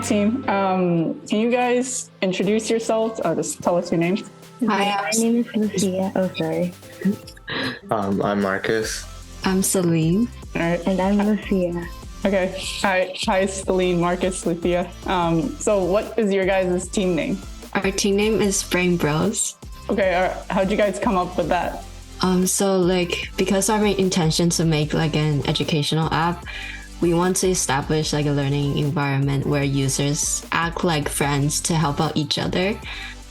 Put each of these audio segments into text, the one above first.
team. Can you guys introduce yourselves? Just tell us your names. Hi, My name is Lucia. Oh, sorry. I'm Markus. I'm Celine. All right. And I'm Lucia. Okay. Hi, Celine, Markus, Lucia. So what is your guys' team name? Our team name is BrainBros. Okay. How'd you guys come up with that? Because our main intention to make an educational app, we want to establish a learning environment where users act like friends to help out each other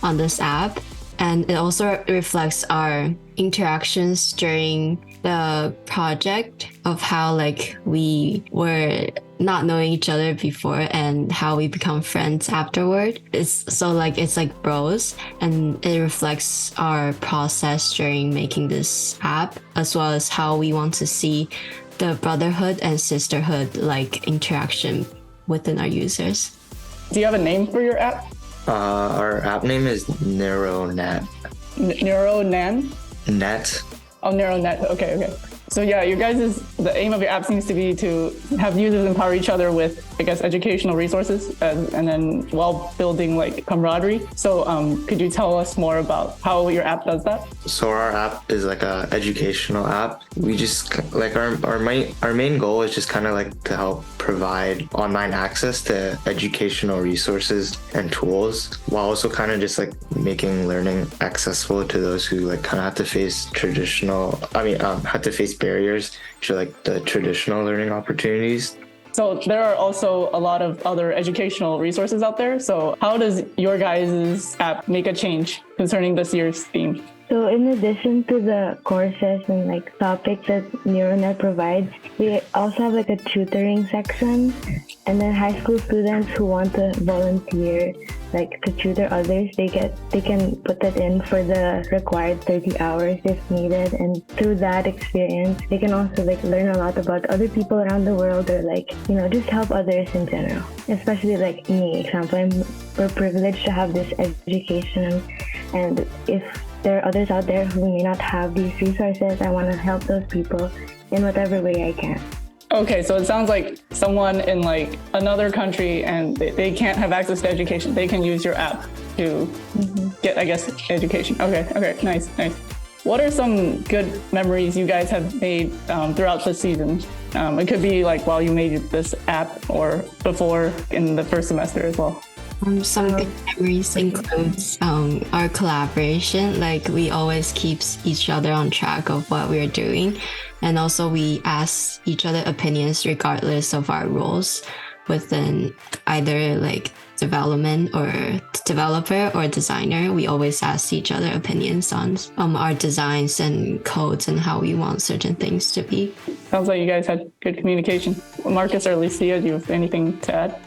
on this app. And it also reflects our interactions during the project of how we were not knowing each other before and how we become friends afterward. It's like bros, and it reflects our process during making this app, as well as how we want to see the brotherhood and sisterhood interaction within our users. Do you have a name for your app? Our app name is NeuroNet. NeuroNet? Net. Oh, NeuroNet. Okay. So yeah, the aim of your app seems to be to have users empower each other with, educational resources and then while building camaraderie. So could you tell us more about how your app does that? So our app is a educational app. We just our main goal is just to help provide online access to educational resources and tools, while also just making learning accessible to those who have to face have to face barriers to the traditional learning opportunities. So there are also a lot of other educational resources out there. So how does your guys' app make a change concerning this year's theme? So in addition to the courses and topics that NeuroNet provides, we also have a tutoring section, and then high school students who want to volunteer to tutor others, they can put that in for the required 30 hours if needed, and through that experience they can also learn a lot about other people around the world, or just help others in general. Especially me, example, we're privileged to have this education, and if there are others out there who may not have these resources, I want to help those people in whatever way I can. Okay, so it sounds like someone in another country and they can't have access to education, they can use your app to get, education. Okay, nice. What are some good memories you guys have made throughout the season? It could be while you made this app or before in the first semester as well. Some good memories includes our collaboration. We always keeps each other on track of what we're doing, and also we ask each other opinions regardless of our roles within either development or developer or designer. We always ask each other opinions on our designs and codes and how we want certain things to be. Sounds like you guys had good communication. Markus or Lucia, do you have anything to add?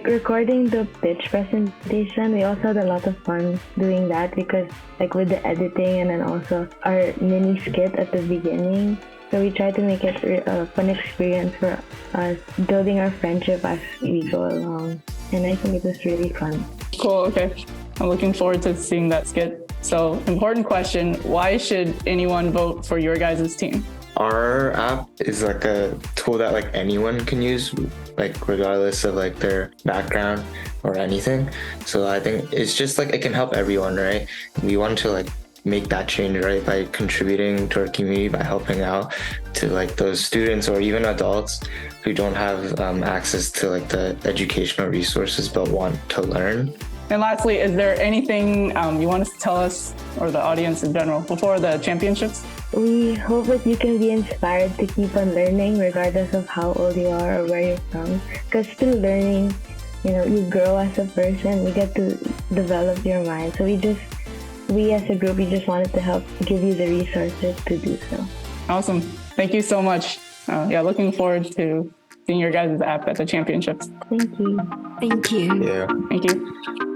Recording the pitch presentation, we also had a lot of fun doing that because with the editing and then also our mini skit at the beginning. So we try to make it a fun experience for us, building our friendship as we go along. And I think it was really fun. Cool, okay. I'm looking forward to seeing that skit. So, important question, why should anyone vote for your guys' team? Our app is a tool that anyone can use, regardless of their background or anything. So I think it's just it can help everyone, right? We want to make that change, right, by contributing to our community, by helping out to those students or even adults who don't have access to the educational resources but want to learn. And lastly, is there anything you want to tell us or the audience in general before the championships? We hope that you can be inspired to keep on learning regardless of how old you are or where you're from, because through learning, you grow as a person, you get to develop your mind. So we as a group, we just wanted to help give you the resources to do so. Awesome. Thank you so much. Looking forward to seeing your guys' app at the championships. Thank you. Thank you. Yeah. Thank you.